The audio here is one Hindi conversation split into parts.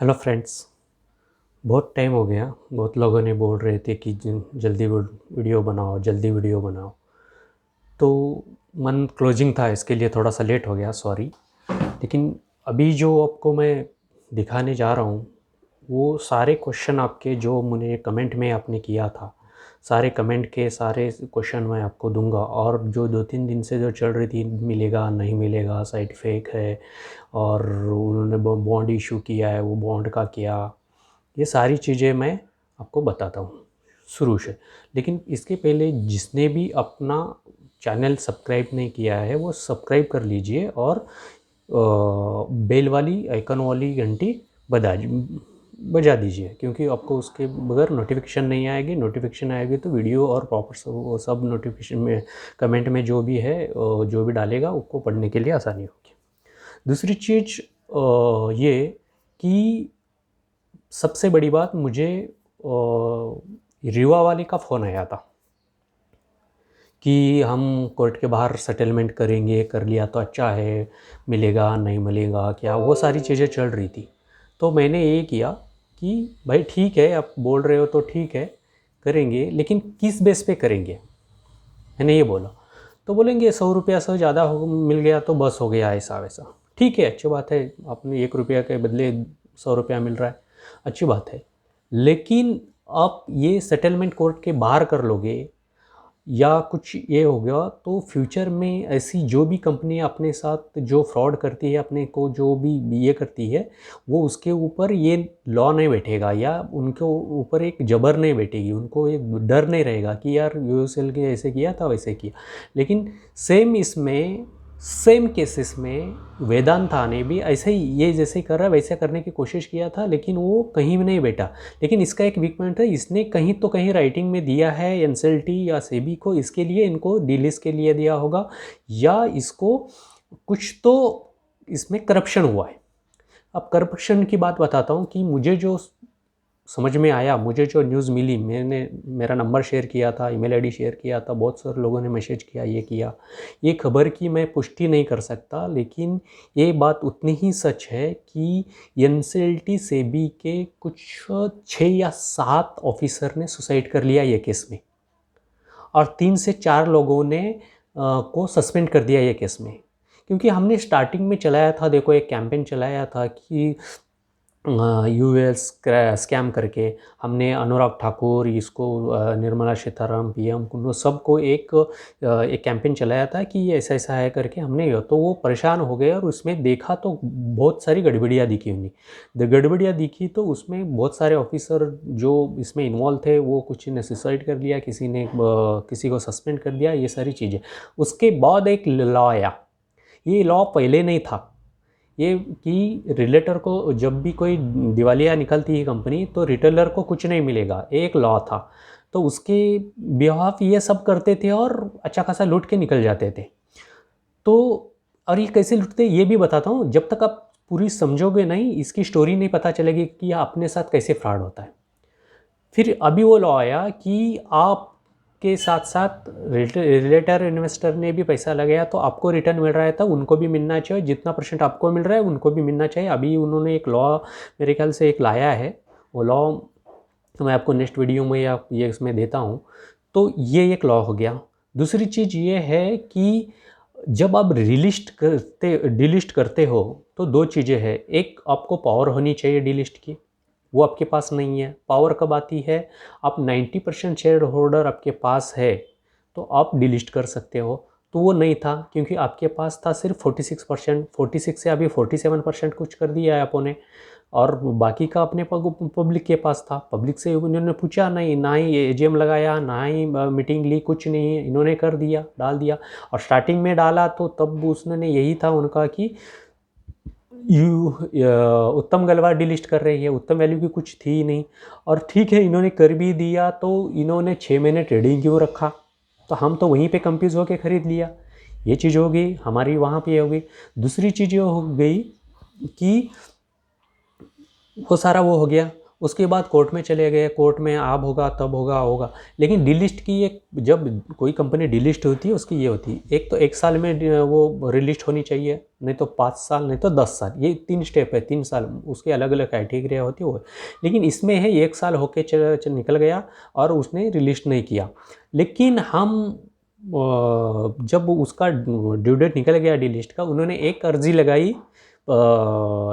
Hello friends. बहुत टाइम हो गया। बहुत लोगों ने बोल रहे थे कि जल्दी वीडियो बनाओ, जल्दी वीडियो बनाओ। तो मन क्लोजिंग था, इसके लिए थोड़ा सा लेट हो गया, सॉरी। लेकिन अभी जो आपको मैं दिखाने जा रहा हूँ वो सारे क्वेश्चन आपके जो मुझे कमेंट में आपने किया था, सारे कमेंट के सारे क्वेश्चन मैं आपको दूंगा। और जो 2-3 दिन से जो चल रही थी, मिलेगा नहीं मिलेगा, साइड फेक है, और उन्होंने बॉन्ड इशू किया है, वो बॉन्ड का क्या, ये सारी चीज़ें मैं आपको बताता हूँ शुरू से। लेकिन इसके पहले जिसने भी अपना चैनल सब्सक्राइब नहीं किया है वो सब्सक्राइब कर लीजिए और बेल वाली आइकन वाली घंटी बजा बजा दीजिए, क्योंकि आपको उसके बगैर नोटिफिकेशन नहीं आएगी। नोटिफिकेशन आएगी तो वीडियो और प्रॉपर सब नोटिफिकेशन में कमेंट में जो भी है, जो भी डालेगा उसको पढ़ने के लिए आसानी होगी। दूसरी चीज़ ये कि सबसे बड़ी बात, मुझे रीवा वाली का फ़ोन आया था कि हम कोर्ट के बाहर सेटलमेंट करेंगे, कर लिया तो अच्छा है, मिलेगा नहीं मिलेगा क्या, वो सारी चीज़ें चल रही थी। तो मैंने ये किया कि भाई ठीक है, आप बोल रहे हो तो ठीक है, करेंगे, लेकिन किस बेस पे करेंगे, मैंने ये बोला। तो बोलेंगे 100 रुपया से ज़्यादा हो मिल गया तो बस हो गया, ऐसा वैसा। ठीक है, अच्छी बात है, आपने 1 रुपया के बदले 100 रुपया मिल रहा है, अच्छी बात है। लेकिन आप ये सेटलमेंट कोर्ट के बाहर कर लोगे या कुछ ये हो गया तो फ्यूचर में ऐसी जो भी कंपनी अपने साथ जो फ्रॉड करती है, अपने को जो भी ये करती है, वो उसके ऊपर ये लॉ नहीं बैठेगा या उनके ऊपर एक जबर नहीं बैठेगी, उनको एक डर नहीं रहेगा कि यार यूएसएल के ऐसे किया था वैसे किया। लेकिन सेम इसमें, सेम केसेस में वेदांता ने भी ऐसे ही ये जैसे कर रहा है वैसे करने की कोशिश किया था, लेकिन वो कहीं भी नहीं बैठा। लेकिन इसका एक वीक पॉइंट है, इसने कहीं तो कहीं राइटिंग में दिया है एनसीएलटी या सेबी को, इसके लिए इनको डीलिस्ट के लिए दिया होगा, या इसको कुछ तो इसमें करप्शन हुआ है। अब करप्शन की बात बताता हूँ कि मुझे जो समझ में आया, मुझे जो न्यूज़ मिली, मैंने मेरा नंबर शेयर किया था, ईमेल आईडी शेयर किया था, बहुत सारे लोगों ने मैसेज किया, ये किया। ये खबर की मैं पुष्टि नहीं कर सकता, लेकिन ये बात उतनी ही सच है कि एनसीएलटी सेबी के कुछ 6 या 7 ऑफिसर ने सुसाइड कर लिया ये केस में, और 3 से 4 लोगों ने को सस्पेंड कर दिया ये केस में। क्योंकि हमने स्टार्टिंग में चलाया था, देखो एक कैंपेन चलाया था कि यूएस स्कैम करके हमने अनुराग ठाकुर, इसको निर्मला सीतारामन, पीएम कुल्लू, सबको एक कैंपेन चलाया था कि ये ऐसा ऐसा है करके हमने। तो वो परेशान हो गए और उसमें देखा तो बहुत सारी गड़बड़ियाँ दिखी उन्हें। गड़बड़ियाँ दिखी तो उसमें बहुत सारे ऑफिसर जो इसमें इन्वॉल्व थे, वो कुछ ने सुसाइड कर लिया, किसी ने किसी को सस्पेंड कर दिया, ये सारी चीज़ें। उसके बाद एक लॉ आया, ये लॉ पहले नहीं था, ये कि रिटेलर को जब भी कोई दिवालिया निकलती है कंपनी तो रिटेलर को कुछ नहीं मिलेगा, एक लॉ था। तो उसके बिहाफ ये सब करते थे और अच्छा खासा लूट के निकल जाते थे। तो और ये कैसे लूटते ये भी बताता हूँ, जब तक आप पूरी समझोगे नहीं, इसकी स्टोरी नहीं पता चलेगी कि अपने साथ कैसे फ्रॉड होता है। फिर अभी वो लॉ आया कि आप के साथ साथ रिलेटर इन्वेस्टर ने भी पैसा लगाया तो आपको रिटर्न मिल रहा है, तो उनको भी मिलना चाहिए, जितना परसेंट आपको मिल रहा है उनको भी मिलना चाहिए। अभी उन्होंने एक लॉ मेरे ख्याल से एक लाया है, वो लॉ मैं आपको नेक्स्ट वीडियो में या ये इसमें देता हूँ। तो ये एक लॉ हो गया। दूसरी चीज़ ये है कि जब आप डिलिस्ट करते हो तो दो चीज़ें हैं। एक, आपको पावर होनी चाहिए डिलिस्ट की, वो आपके पास नहीं है। पावर कब आती है, आप 90% शेयर होल्डर आपके पास है तो आप डिलिस्ट कर सकते हो। तो वो नहीं था, क्योंकि आपके पास था सिर्फ 46%, 46 से अभी 47% कुछ कर दिया है आपने ने, और बाकी का अपने पब्लिक के पास था। पब्लिक से इन्होंने पूछा नहीं, ना ही एजीएम लगाया, ना ही मीटिंग ली, कुछ नहीं, इन्होंने कर दिया, डाल दिया। और स्टार्टिंग में डाला तो तब उसने यही था उनका कि उत्तम गलवार डिलिस्ट कर रही है, उत्तम वैल्यू की कुछ थी ही नहीं। और ठीक है, इन्होंने कर भी दिया तो इन्होंने 6 महीने ट्रेडिंग क्यों रखा, तो हम तो वहीं पे कंफ्यूज होकर ख़रीद लिया। ये चीज़ हो गई हमारी, वहाँ पे हो गई। दूसरी चीज़ ये हो गई कि वो सारा वो हो गया, उसके बाद कोर्ट में चले गए, कोर्ट में अब होगा तब होगा। लेकिन डिलिस्ट की एक, जब कोई कंपनी डिलिस्ट होती है उसकी ये होती है, एक तो 1 साल में वो रिलिस्ट होनी चाहिए, नहीं तो 5 साल, नहीं तो 10 साल, ये 3 स्टेप है, 3 साल उसके अलग अलग क्राइटेरिया होती है वो। लेकिन इसमें है 1 साल होके निकल गया और उसने रिलिस्ट नहीं किया। लेकिन हम जब उसका ड्यू डेट निकल गया डिलिस्ट का, उन्होंने एक अर्जी लगाई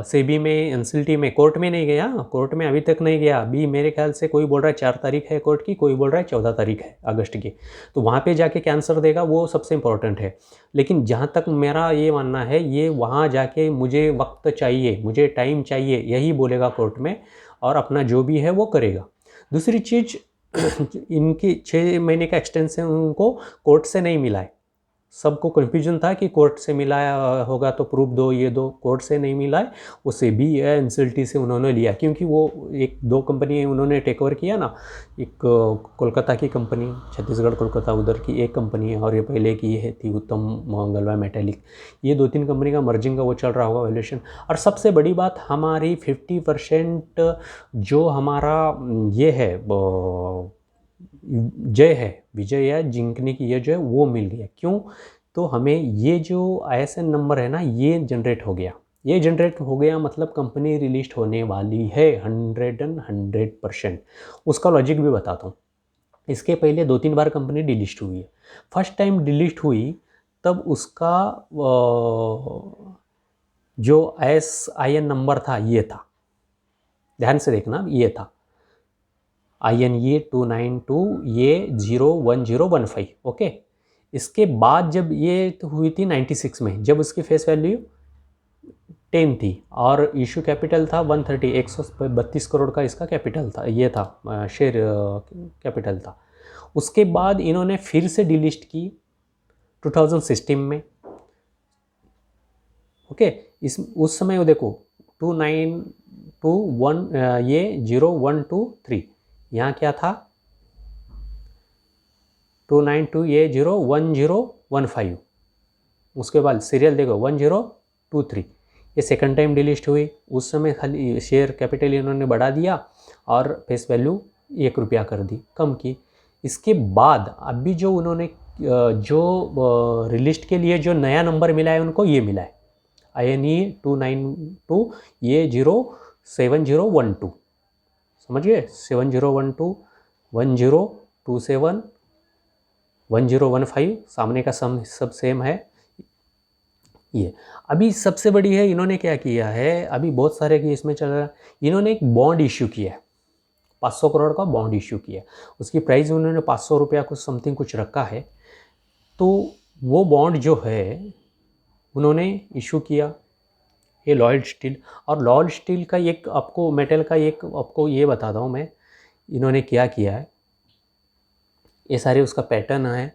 सेबी में, एनसीएलटी में, कोर्ट में नहीं गया, कोर्ट में अभी तक नहीं गया। अभी मेरे ख्याल से कोई बोल रहा है 4 तारीख है कोर्ट की, कोई बोल रहा है 14 तारीख है अगस्त की, तो वहाँ पे जाके क्या आंसर देगा वो सबसे इम्पोर्टेंट है। लेकिन जहाँ तक मेरा ये मानना है, ये वहाँ जाके मुझे वक्त चाहिए, मुझे टाइम चाहिए, यही बोलेगा कोर्ट में, और अपना जो भी है वो करेगा। दूसरी चीज़ इनकी 6 महीने का एक्सटेंशन उनको कोर्ट से नहीं मिला है। सबको कन्फ्यूजन था कि कोर्ट से मिला होगा तो प्रूफ दो, ये दो, कोर्ट से नहीं मिला है, वो सेबी या एनसीएलटी से उन्होंने लिया, क्योंकि वो 1-2 कंपनी उन्होंने टेक ओवर किया ना। एक कोलकाता की कंपनी, छत्तीसगढ़ कोलकाता उधर की एक कंपनी है, और ये पहले की है थी उत्तम मंगलवा मेटेलिक। ये 2-3 कंपनी का मर्जिंग का वो चल रहा होगा वैल्यूएशन। और सबसे बड़ी बात, हमारी 50% जो हमारा ये है जय है, विजय या जिंकने की ये जो है वो मिल गया। क्यों? तो हमें ये जो आईएसएन नंबर है ना, ये जनरेट हो गया। ये जनरेट हो गया मतलब कंपनी रिलीज होने वाली है 100%। उसका लॉजिक भी बताता हूँ। इसके पहले 2-3 बार कंपनी डिलिस्ट हुई है। फर्स्ट टाइम डिलिस्ट हुई तब उसका जो ISIN नंबर था ये था, ध्यान से देखना, ये था INE 292 ये 01015। ओके। इसके बाद जब ये हुई थी 96 में, जब उसकी फेस वैल्यू 10 थी और इशू कैपिटल था 130, 132 करोड़ का इसका कैपिटल था, ये था शेयर कैपिटल था। उसके बाद इन्होंने फिर से डिलिस्ट की 2016 में। ओके। उस समय वो देखो 2921 ये 0123, यहाँ क्या था 292 ये 01015। उसके बाद सीरियल देखो 1023, ये सेकंड टाइम डिलिस्ट हुई। उस समय खाली शेयर कैपिटल इन्होंने बढ़ा दिया और फेस वैल्यू 1 रुपया कर दी, कम की। इसके बाद अभी जो उन्होंने जो रिलिस्ट के लिए जो नया नंबर मिला है उनको, ये मिला है INE 292 ये 07012, समझ गए? 7012 1027 1015, सामने का सब सेम है। ये अभी सबसे बड़ी है, इन्होंने क्या किया है, अभी बहुत सारे की इसमें चल रहा है, इन्होंने एक बॉन्ड इश्यू किया है, 500 करोड़ का बॉन्ड इश्यू किया। उसकी प्राइस उन्होंने 500 रुपया कुछ समथिंग कुछ रखा है। तो वो बॉन्ड जो है उन्होंने इशू किया, ये लॉयड स्टील। और लॉयड स्टील का एक आपको मेटल का एक आपको ये बताता हूँ मैं, इन्होंने क्या किया है। ये सारे उसका पैटर्न है।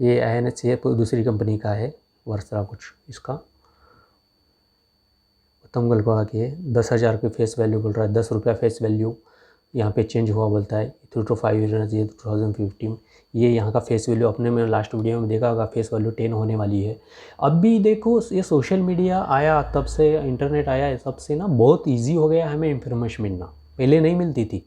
ये INH ये दूसरी कंपनी का है, वर्षा कुछ इसका, उत्तम गलगोवा की है। 10,000 की फेस वैल्यू बोल रहा है, 10 रुपया फेस वैल्यू यहाँ पे चेंज हुआ बोलता है। 3 to 5 ईयर्स ये 2015 में। ये यहाँ का फेस वैल्यू अपने में लास्ट वीडियो में देखा होगा, फेस वैल्यू 10 होने वाली है। अभी देखो ये सोशल मीडिया आया तब से, इंटरनेट आया तब से ना बहुत ईजी हो गया हमें इन्फॉर्मेशन मिलना, पहले नहीं मिलती थी।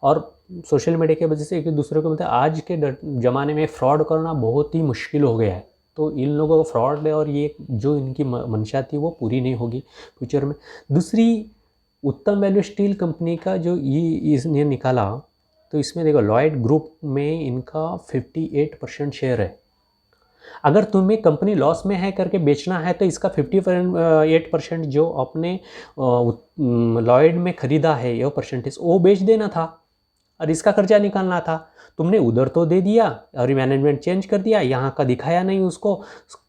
और सोशल मीडिया की वजह से एक दूसरे को मतलब आज के ज़माने में फ्रॉड करना बहुत ही मुश्किल हो गया है। तो इन लोगों को फ्रॉड है और ये जो इनकी मंशा थी वो पूरी नहीं होगी फ्यूचर में। दूसरी, उत्तम वैल्यू स्टील कंपनी का जो ये इसने निकाला, तो इसमें देखो लॉयड ग्रुप में इनका 58% शेयर है। अगर तुम्हें कंपनी लॉस में है करके बेचना है तो इसका 58% जो अपने लॉयड में ख़रीदा है ये परसेंटेज वो बेच देना था और इसका खर्चा निकालना था। तुमने उधर तो दे दिया और मैनेजमेंट चेंज कर दिया, यहाँ का दिखाया नहीं उसको।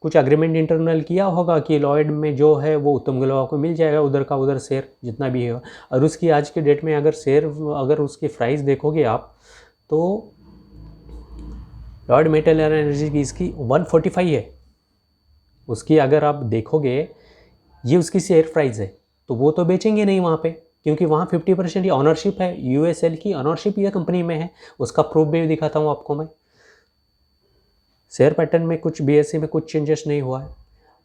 कुछ एग्रीमेंट इंटरनल किया होगा कि लॉयड में जो है वो उत्तम गलगोवा को मिल जाएगा, उधर का उधर शेयर जितना भी है। और उसकी आज के डेट में अगर शेयर, अगर उसकी प्राइस देखोगे आप तो लॉयड मेटल एनर्जी की इसकी 145 है। उसकी अगर आप देखोगे ये उसकी शेयर प्राइस है, तो वो तो बेचेंगे नहीं वहाँ पे, क्योंकि वहाँ 50% ऑनरशिप है, USL की ऑनरशिप ये कंपनी में है। उसका प्रूफ भी दिखाता हूँ आपको मैं। शेयर पैटर्न में कुछ BSE में कुछ चेंजेस नहीं हुआ है,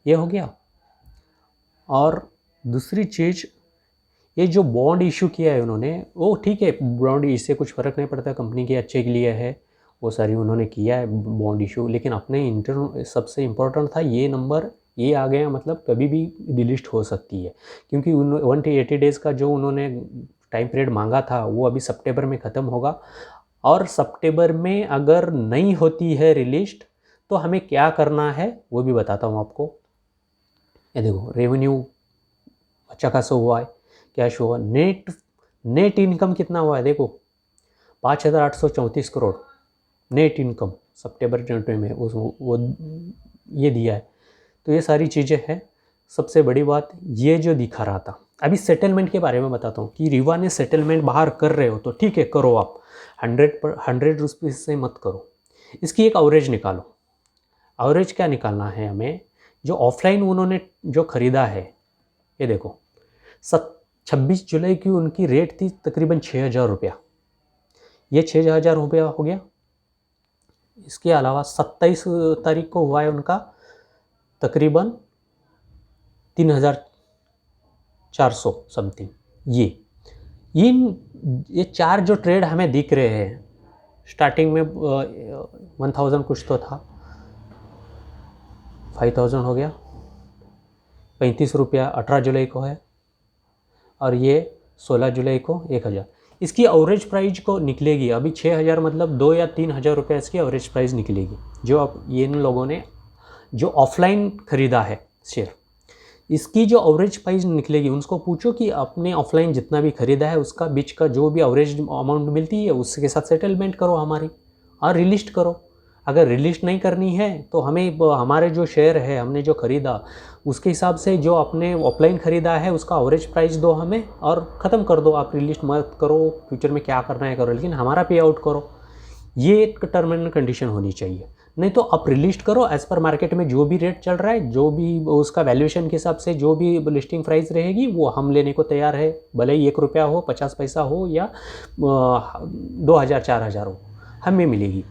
ये हो गया। और दूसरी चीज़ ये जो बॉन्ड इशू किया है उन्होंने, वो ठीक है, बॉन्ड इससे कुछ फ़र्क नहीं पड़ता, कंपनी के अच्छे के लिए है, वो सारी उन्होंने किया है बॉन्ड इशू, लेकिन अपने इंटर सबसे इम्पोर्टेंट था ये नंबर, ये आ गया मतलब कभी भी डिलीट हो सकती है, क्योंकि 180 डेज़ का जो उन्होंने टाइम पीरियड मांगा था वो अभी सितंबर में ख़त्म होगा, और सितंबर में अगर नहीं होती है रिलीस्ट तो हमें क्या करना है वो भी बताता हूँ आपको। ये देखो रेवेन्यू अच्छा खासा हुआ है, कैश हुआ, नेट इनकम कितना हुआ है देखो, 5,834 करोड़ नेट इनकम सितंबर 2020 में वो ये दिया है। तो ये सारी चीज़ें हैं। सबसे बड़ी बात ये जो दिखा रहा था, अभी सेटलमेंट के बारे में बताता हूँ कि रीवा ने सेटलमेंट बाहर कर रहे हो तो ठीक है करो, आप 100 रुपीज़ से मत करो, इसकी एक एवरेज निकालो। एवरेज क्या निकालना है हमें, जो ऑफलाइन उन्होंने जो ख़रीदा है, ये देखो 26 जुलाई की उनकी रेट थी तकरीबन 6,000 रुपया, ये 6,000 रुपया हो गया। इसके अलावा 27 तारीख को हुआ है उनका तकरीबन 3,400 समथिंग। ये चार जो ट्रेड हमें दिख रहे हैं, स्टार्टिंग में 1,000 कुछ तो था, 5,000 हो गया, 35 रुपया 18 जुलाई को है, और ये 16 जुलाई को 1,000। इसकी एवरेज प्राइस को निकलेगी अभी 6,000, मतलब 2 या 3,000 रुपये इसकी एवरेज प्राइस निकलेगी, जो अब ये इन लोगों ने जो ऑफलाइन ख़रीदा है शेयर, इसकी जो एवरेज प्राइस निकलेगी। उनको पूछो कि आपने ऑफलाइन जितना भी ख़रीदा है उसका बीच का जो भी एवरेज अमाउंट मिलती है उसके साथ सेटलमेंट करो हमारी, और रिलिस्ट करो। अगर रिलिस्ट नहीं करनी है तो हमें हमारे जो शेयर है हमने जो ख़रीदा उसके हिसाब से जो आपने ऑफलाइन ख़रीदा है उसका एवरेज प्राइस दो हमें, और ख़त्म कर दो। आप रिलिस्ट मत करो, फ्यूचर में क्या करना है करो, लेकिन हमारा पे आउट करो। ये एक टर्म एंड कंडीशन होनी चाहिए। नहीं तो आप रिलिस्ट करो एज़ पर मार्केट में जो भी रेट चल रहा है, जो भी उसका वैल्यूएशन के हिसाब से जो भी लिस्टिंग प्राइस रहेगी वो हम लेने को तैयार है, भले ही 1 रुपया हो, 50 पैसा हो, या 2,000 4,000 हो, हमें मिलेगी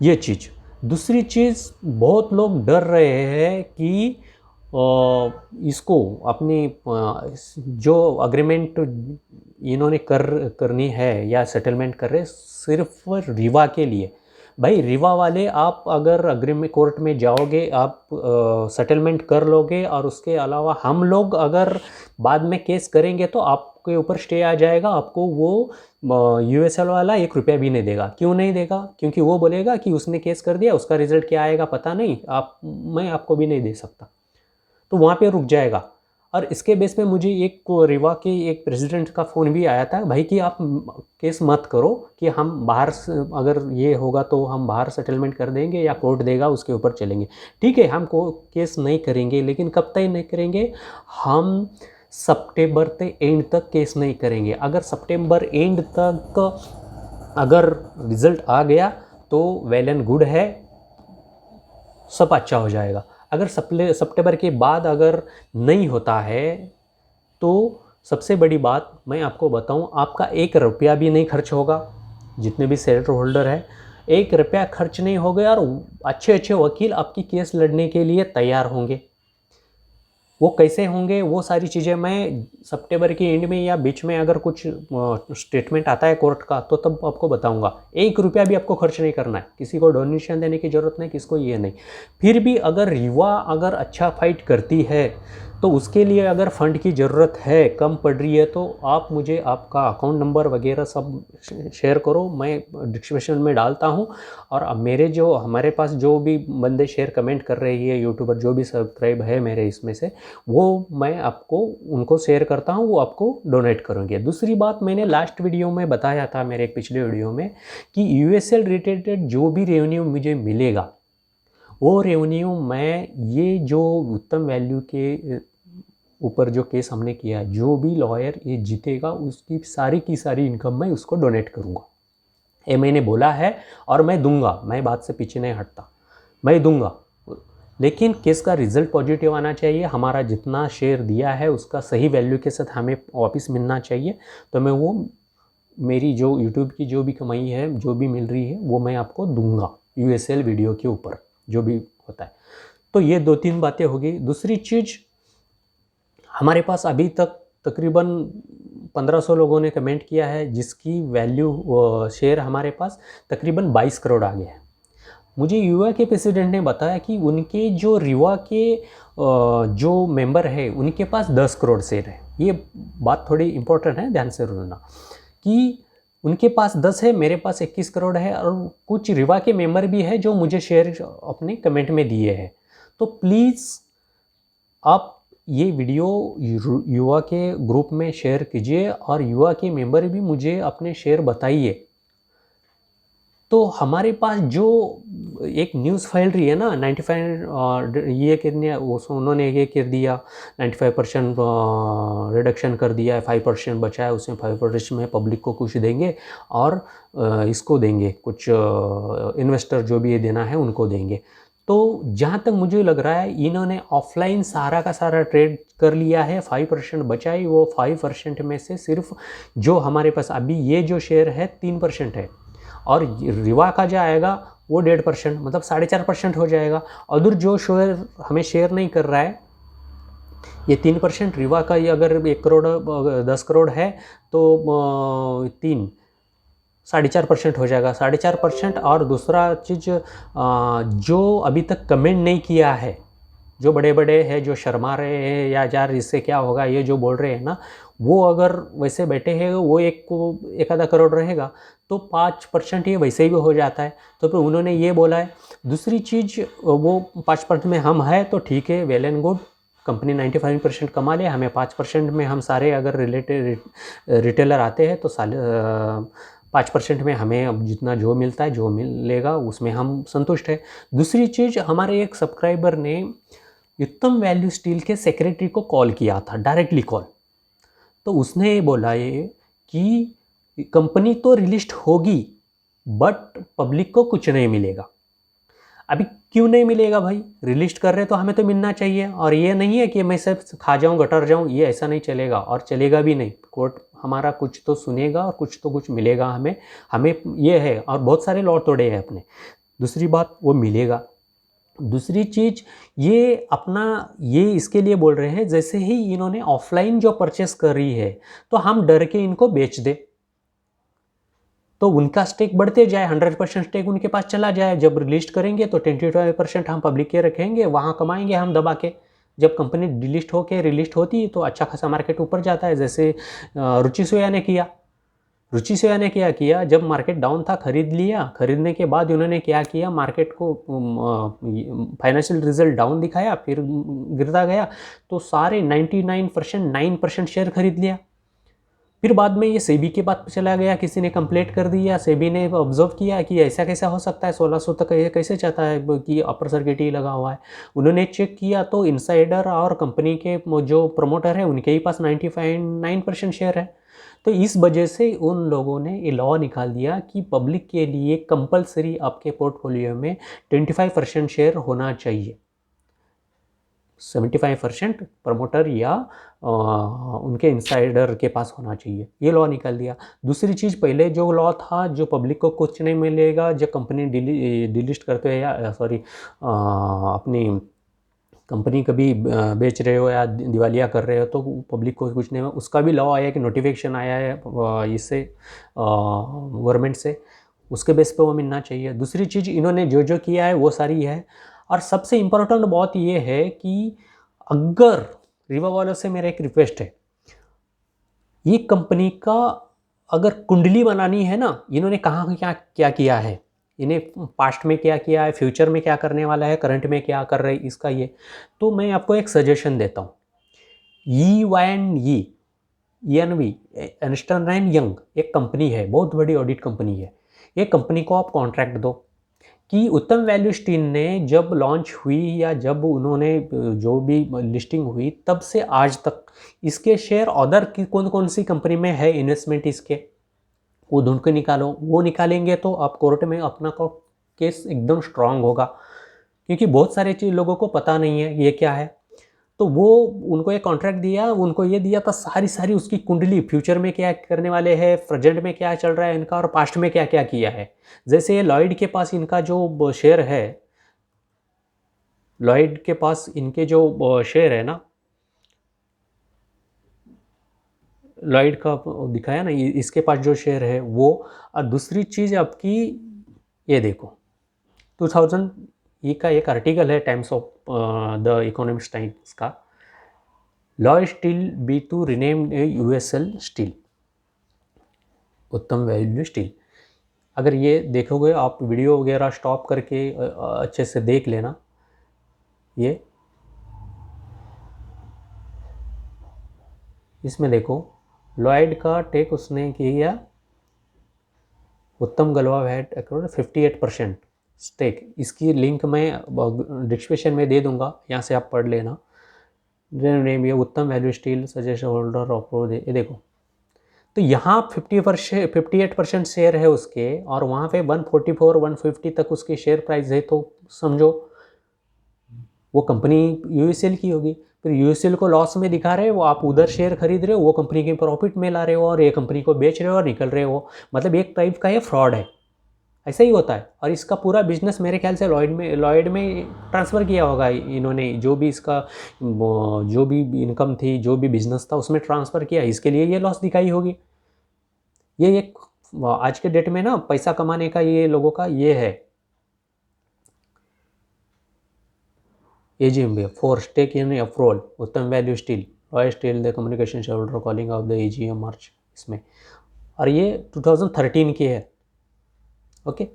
ये चीज़। दूसरी चीज़, बहुत लोग डर रहे हैं कि इसको अपनी जो अग्रीमेंट इन्होंने करनी है या सेटलमेंट कर रहे सिर्फ रीवा के लिए। भाई रीवा वाले, आप अगर अग्रीमेंट कोर्ट में जाओगे, आप सेटलमेंट कर लोगे, और उसके अलावा हम लोग अगर बाद में केस करेंगे तो आपके ऊपर स्टे आ जाएगा, आपको वो यूएसएल वाला 1 रुपया भी नहीं देगा। क्यों नहीं देगा? क्योंकि वो बोलेगा कि उसने केस कर दिया, उसका रिजल्ट क्या आएगा पता नहीं, मैं आपको भी नहीं दे सकता, तो वहाँ पे रुक जाएगा। और इसके बेस पे मुझे एक रीवा के एक प्रेसिडेंट का फ़ोन भी आया था, भाई कि आप केस मत करो, कि हम बाहर अगर ये होगा तो हम बाहर सेटलमेंट कर देंगे या कोर्ट देगा उसके ऊपर चलेंगे। ठीक है, हम केस नहीं करेंगे, लेकिन कब तक नहीं करेंगे, हम सितंबर के एंड तक केस नहीं करेंगे। अगर सितंबर एंड तक अगर रिज़ल्ट आ गया तो वेल एंड गुड है, सब अच्छा हो जाएगा। अगर सितंबर के बाद अगर नहीं होता है तो सबसे बड़ी बात मैं आपको बताऊं, आपका 1 रुपया भी नहीं खर्च होगा। जितने भी शेयर होल्डर है, 1 रुपया खर्च नहीं होगा, और अच्छे अच्छे वकील आपकी केस लड़ने के लिए तैयार होंगे। वो कैसे होंगे, वो सारी चीज़ें मैं सितंबर के एंड में या बीच में अगर कुछ स्टेटमेंट आता है कोर्ट का तो तब आपको बताऊंगा। 1 रुपया भी आपको खर्च नहीं करना है, किसी को डोनेशन देने की ज़रूरत नहीं, किसको ये नहीं। फिर भी अगर रीवा अगर अच्छा फाइट करती है तो उसके लिए अगर फ़ंड की ज़रूरत है, कम पड़ रही है, तो आप मुझे आपका अकाउंट नंबर वगैरह सब शेयर करो, मैं डिस्क्रिप्शन में डालता हूँ। और अब मेरे जो हमारे पास जो भी बंदे शेयर कमेंट कर रही है, यूट्यूबर जो भी सब्सक्राइब है मेरे इसमें से, वो मैं आपको उनको शेयर करता हूँ, वो आपको डोनेट करेंगे। दूसरी बात, मैंने लास्ट वीडियो में बताया था, मेरे एक पिछले वीडियो में, कि यूएसएल रिलेटेड जो भी रेवेन्यू मुझे मिलेगा वो रेवेन्यू मैं ये जो उत्तम वैल्यू के ऊपर जो केस हमने किया, जो भी लॉयर ये जीतेगा उसकी सारी की सारी इनकम मैं उसको डोनेट करूँगा। ये मैंने बोला है और मैं दूंगा, मैं बात से पीछे नहीं हटता, मैं दूंगा। लेकिन केस का रिजल्ट पॉजिटिव आना चाहिए, हमारा जितना शेयर दिया है उसका सही वैल्यू के साथ हमें वापस मिलना चाहिए। तो मैं वो मेरी जो यूट्यूब की जो भी कमाई है, जो भी मिल रही है, वो मैं आपको दूंगा यूएसएल वीडियो के ऊपर जो भी होता है। तो ये 2-3 बातें होगी। दूसरी चीज़, हमारे पास अभी तक तकरीबन 1500 लोगों ने कमेंट किया है, जिसकी वैल्यू शेयर हमारे पास तकरीबन 22 करोड़ आ गया है। मुझे युवा के प्रेसिडेंट ने बताया कि उनके जो रीवा के जो मेंबर है उनके पास 10 करोड़ शेयर है। ये बात थोड़ी इम्पोर्टेंट है, ध्यान से सुनना कि उनके पास 10 है, मेरे पास 21 करोड़ है, और कुछ रीवा के मेंबर भी है जो मुझे शेयर अपने कमेंट में दिए हैं। तो प्लीज़ आप ये वीडियो युवा के ग्रुप में शेयर कीजिए और युवा के मेंबर भी मुझे अपने शेयर बताइए। तो हमारे पास जो एक न्यूज़ फैल रही है ना, 95 ये कितने उन्होंने ये कर दिया, 95% रिडक्शन कर दिया है, 5% बचा है, उसमें 5% में पब्लिक को कुछ देंगे और इसको देंगे कुछ, इन्वेस्टर जो भी ये देना है उनको देंगे। तो जहाँ तक मुझे लग रहा है इन्होंने ऑफलाइन सारा का सारा ट्रेड कर लिया है, 5% बचा है, वो 5% में से सिर्फ जो हमारे पास अभी ये जो शेयर है 3% है, और रीवा का जो आएगा वो 1.5%, मतलब 4.5% हो जाएगा। अदर जो शेयर हमें शेयर नहीं कर रहा है, ये 3%, रीवा का ये अगर 1 करोड़ 10 करोड़ है तो 4.5% हो जाएगा, 4.5%। और दूसरा चीज़, जो अभी तक कमेंट नहीं किया है, जो बड़े बड़े हैं जो शर्मा रहे हैं या यार इससे क्या होगा ये जो बोल रहे हैं ना, वो अगर वैसे बैठे हैं वो एक आधा करोड़ रहेगा तो 5% ये वैसे ही हो जाता है। तो फिर उन्होंने ये बोला है। दूसरी चीज़, वो 5% में हम है तो ठीक है, वेल एंड गुड, कंपनी 95% कमा ले, हमें 5% में हम सारे अगर रिटेलर आते हैं तो 5% में हमें अब जितना जो मिलता है जो मिलेगा उसमें हम संतुष्ट है। दूसरी चीज़, हमारे एक सब्सक्राइबर ने उत्तम वैल्यू स्टील के सेक्रेटरी को कॉल किया था, डायरेक्टली कॉल। तो उसने ये बोला ये कि कंपनी तो रिलिस्ट होगी बट पब्लिक को कुछ नहीं मिलेगा। अभी क्यों नहीं मिलेगा भाई, रिलिस्ट कर रहे तो हमें तो मिलना चाहिए, और ये नहीं है कि मैं सब खा जाऊँ गटर जाऊँ, ये ऐसा नहीं चलेगा और चलेगा भी नहीं। कोर्ट हमारा कुछ तो सुनेगा और कुछ तो कुछ मिलेगा हमें ये है, और बहुत सारे लॉ तोड़े हैं अपने। दूसरी बात, वो मिलेगा। दूसरी चीज़, ये अपना ये इसके लिए बोल रहे हैं जैसे ही इन्होंने ऑफलाइन जो परचेस करी है तो हम डर के इनको बेच दे, तो उनका स्टेक बढ़ते जाए, 100% स्टेक उनके पास चला जाए। जब लिस्ट करेंगे तो 25% हम पब्लिक के रखेंगे, वहाँ कमाएंगे हम दबा के। जब कंपनी डिलिस्ट होके रिलिस्ट होती है तो अच्छा खासा मार्केट ऊपर जाता है, जैसे रुचि सोया ने किया। रुचि सोया ने क्या किया, जब मार्केट डाउन था खरीद लिया, खरीदने के बाद उन्होंने क्या किया, मार्केट को फाइनेंशियल रिजल्ट डाउन दिखाया, फिर गिरता गया तो सारे 99% 9% शेयर खरीद लिया। फिर बाद में ये सेबी के पास चला गया, किसी ने कंप्लेंट कर दिया, सेबी ने ऑब्जर्व किया कि ऐसा कैसा हो सकता है, 1600 तक ये कैसे चाहता है कि अपर सर्किट ही लगा हुआ है। उन्होंने चेक किया तो इनसाइडर और कंपनी के जो प्रमोटर है उनके ही पास 95% शेयर है। तो इस वजह से उन लोगों ने ये लॉ निकाल दिया कि पब्लिक के लिए कंपलसरी आपके पोर्टफोलियो में 25% शेयर होना चाहिए, 75% प्रमोटर या उनके इंसाइडर के पास होना चाहिए, ये लॉ निकाल दिया। दूसरी चीज़, पहले जो लॉ था जो पब्लिक को कुछ नहीं मिलेगा, जब कंपनी डिलिस्ट करते हैं या सॉरी अपनी कंपनी कभी बेच रहे हो या दिवालिया कर रहे हो तो पब्लिक को कुछ नहीं, उसका भी लॉ आया कि नोटिफिकेशन आया है इससे गवर्नमेंट से, उसके बेस पे वो मिलना चाहिए। दूसरी चीज़, इन्होंने जो जो किया है वो सारी है। और सबसे इम्पोर्टेंट बात ये है कि अगर रीवा वालों से मेरा एक रिक्वेस्ट है, ये कंपनी का अगर कुंडली बनानी है ना, इन्होंने कहाँ क्या क्या किया है, इन्हें पास्ट में क्या किया है, फ्यूचर में क्या करने वाला है, करंट में क्या कर रहे हैं, इसका ये। तो मैं आपको एक सजेशन देता हूँ, EY अर्नस्ट एंड यंग एक कंपनी है, बहुत बड़ी ऑडिट कंपनी है। ये कंपनी को आप कॉन्ट्रैक्ट दो कि उत्तम वैल्यू स्टील ने जब लॉन्च हुई या जब उन्होंने जो भी लिस्टिंग हुई तब से आज तक इसके शेयर अदर की कौन कौन सी कंपनी में है इन्वेस्टमेंट इसके, वो ढूंढ के निकालो। वो निकालेंगे तो आप कोर्ट में अपना केस एकदम स्ट्रांग होगा, क्योंकि बहुत सारे चीज़ लोगों को पता नहीं है ये क्या है। तो वो उनको एक कॉन्ट्रैक्ट दिया, उनको ये दिया था सारी उसकी कुंडली, फ्यूचर में क्या करने वाले हैं, प्रेजेंट में क्या चल रहा है इनका, और पास्ट में क्या क्या किया है। जैसे ये लॉयड के पास इनका जो शेयर है, लॉयड के पास इनके जो शेयर है ना, लॉयड का दिखाया ना, इसके पास जो शेयर है वो। और दूसरी चीज़ आपकी ये देखो 2000 ये का एक आर्टिकल है Times of the Economics Times का, Lloyd steel be to renamed USL steel, Uttam value steel. अगर ये देखोगे आप, वीडियो वगैरह स्टॉप करके अच्छे से देख लेना। ये इसमें देखो लॉयड का टेक उसने किया, उत्तम गलवा हैड अक्वायर्ड 58% स्टेक। इसकी लिंक मैं डिस्क्रिप्शन में दे दूंगा, यहाँ से आप पढ़ लेना। नेम ये उत्तम value steel suggest holder of, ये देखो। तो यहाँ 58% शेयर है उसके, और वहाँ पे 144 150 तक उसकी शेयर प्राइस है। तो समझो वो कंपनी यूएसएल की होगी। फिर यूएसएल को लॉस में दिखा रहे हो, वो आप उधर शेयर खरीद रहे हो, वो कंपनी के प्रॉफिट में ला रहे हो, और ये कंपनी को बेच रहे हो और निकल रहे हो। मतलब एक टाइप का ये फ्रॉड है, ऐसा ही होता है। और इसका पूरा बिजनेस मेरे ख्याल से लॉयड में ट्रांसफ़र किया होगा इन्होंने, जो भी इसका जो भी इनकम थी, जो भी बिजनेस था उसमें ट्रांसफ़र किया, इसके लिए ये लॉस दिखाई होगी। ये एक आज के डेट में ना पैसा कमाने का ये लोगों का ये है। AGM for stake in approval, Uttam value steel, royal steel the communication shareholder calling of the AGM March इसमें। और ये 2013 की है। ओके,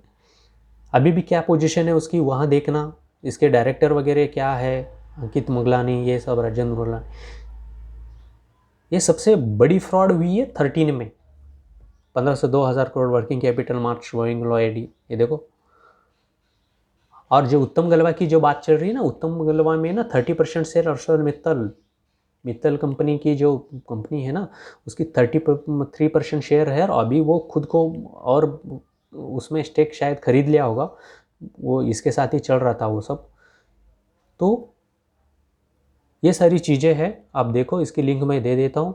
अभी भी क्या पोजीशन है उसकी वहाँ देखना। इसके डायरेक्टर वगैरह क्या है, अंकित मुगलानी, ये सब राजेंद्र मुगलानी। ये सबसे बड़ी फ्रॉड हुई है 13 में, 15 से 2000 करोड़ वर्किंग कैपिटल मार्च गोइंग लॉयड, ये देखो। और जो उत्तम गलवा की जो बात चल रही है ना, उत्तम गलवा में ना 30% शेयर ArcelorMittal मित्तल कंपनी की जो कंपनी है ना, उसकी 33% शेयर है। और अभी वो खुद को और उसमें स्टेक शायद खरीद लिया होगा, वो इसके साथ ही चल रहा था वो सब। तो ये सारी चीज़ें हैं, आप देखो, इसकी लिंक मैं दे देता हूँ।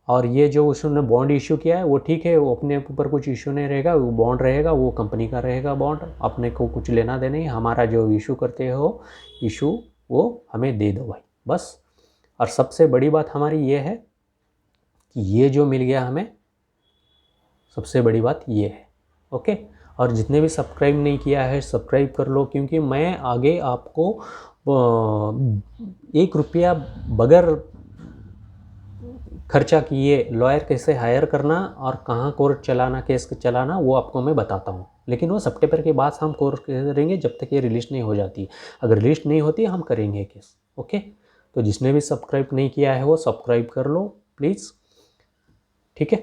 और ये जो उसने बॉन्ड इशू किया है वो ठीक है, वो अपने ऊपर कुछ इशू नहीं रहेगा, वो बॉन्ड रहेगा, वो कंपनी का रहेगा बॉन्ड, अपने को कुछ लेना देना नहीं। हमारा जो इशू करते हो इशू, वो हमें दे दो भाई, बस। और सबसे बड़ी बात हमारी ये है कि ये जो मिल गया हमें, सबसे बड़ी बात ये है। ओके, और जितने भी सब्सक्राइब नहीं किया है सब्सक्राइब कर लो, क्योंकि मैं आगे आपको 1 रुपया बगैर खर्चा किए लॉयर कैसे हायर करना और कहाँ कोर्ट चलाना, केस चलाना, वो आपको मैं बताता हूँ। लेकिन वो सितंबर के बाद हम कोर्ट करेंगे, जब तक ये रिलीज नहीं हो जाती। अगर रिलीज नहीं होती हम करेंगे केस। ओके, तो जिसने भी सब्सक्राइब नहीं किया है वो सब्सक्राइब कर लो प्लीज़, ठीक है।